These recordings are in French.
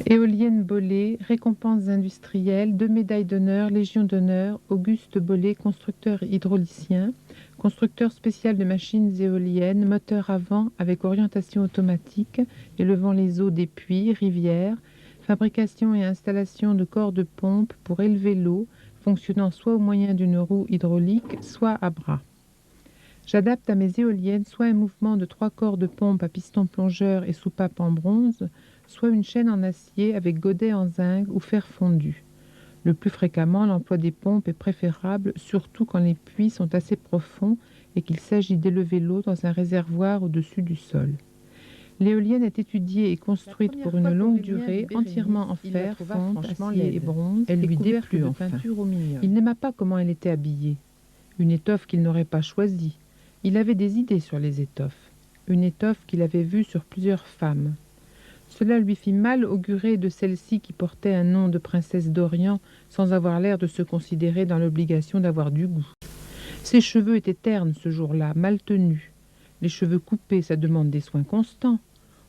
Éolienne Bollé, récompenses industrielles, 2 médailles d'honneur, Légion d'honneur, Auguste Bollé, constructeur hydraulicien, constructeur spécial de machines éoliennes, moteur à vent avec orientation automatique, élevant les eaux des puits, rivières, fabrication et installation de corps de pompe pour élever l'eau, fonctionnant soit au moyen d'une roue hydraulique, soit à bras. J'adapte à mes éoliennes soit un mouvement de 3 corps de pompe à piston plongeur et soupape en bronze, soit une chaîne en acier avec godet en zinc ou fer fondu. Le plus fréquemment, l'emploi des pompes est préférable, surtout quand les puits sont assez profonds et qu'il s'agit d'élever l'eau dans un réservoir au-dessus du sol. L'éolienne est étudiée et construite pour une longue durée, entièrement en fer, fonte, acier et bronze. Elle lui déplut enfin. Il n'aima pas comment elle était habillée. Une étoffe qu'il n'aurait pas choisie. Il avait des idées sur les étoffes. Une étoffe qu'il avait vue sur plusieurs femmes. Cela lui fit mal augurer de celle-ci qui portait un nom de princesse d'Orient sans avoir l'air de se considérer dans l'obligation d'avoir du goût. Ses cheveux étaient ternes ce jour-là, mal tenus. Les cheveux coupés, ça demande des soins constants.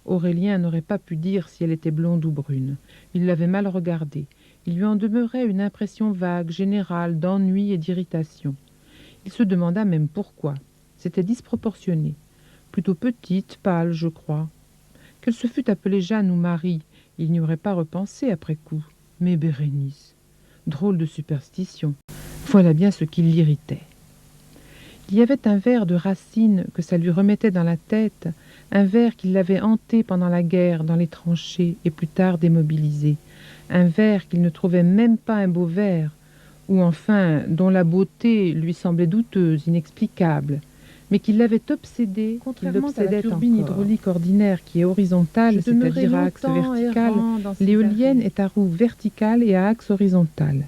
Aurélien n'aurait pas pu dire si elle était blonde ou brune. Il l'avait mal regardée. Il lui en demeurait une impression vague, générale, d'ennui et d'irritation. Il se demanda même pourquoi. C'était disproportionné. Plutôt petite, pâle, je crois. Qu'elle se fût appelée Jeanne ou Marie, il n'y aurait pas repensé après coup. Mais Bérénice, drôle de superstition. Voilà bien ce qui l'irritait. Il y avait un vers de Racine que ça lui remettait dans la tête, un vers qui l'avait hanté pendant la guerre dans les tranchées et plus tard démobilisé, un vers qu'il ne trouvait même pas un beau vers, ou enfin dont la beauté lui semblait douteuse, inexplicable, mais qui l'avait obsédé, contrairement à la turbine hydraulique ordinaire qui est horizontale, c'est-à-dire à axe vertical. L'éolienne est à roue verticale et à axe horizontal.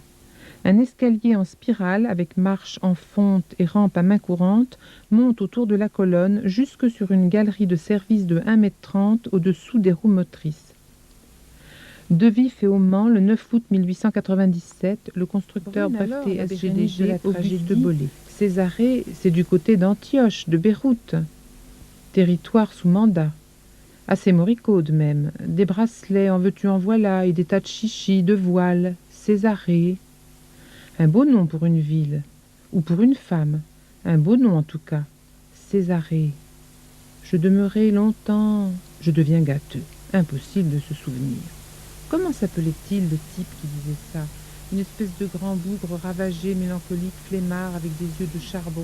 Un escalier en spirale, avec marche en fonte et rampe à main courante, monte autour de la colonne jusque sur une galerie de service de 1,30 m au-dessous des roues motrices. De Vif et au Mans, le 9 août 1897, le constructeur breveté SGDG Auguste Bollé. Césarée, c'est du côté d'Antioche, de Beyrouth. Territoire sous mandat. Assez moricaude même. Des bracelets, en veux-tu en voilà, et des tas de chichis, de voiles. Césarée. Un beau nom pour une ville. Ou pour une femme. Un beau nom en tout cas. Césarée. Je demeurai longtemps. Je deviens gâteux. Impossible de se souvenir. Comment s'appelait-il le type qui disait ça? Une espèce de grand bougre ravagé, mélancolique, flemmard, avec des yeux de charbon.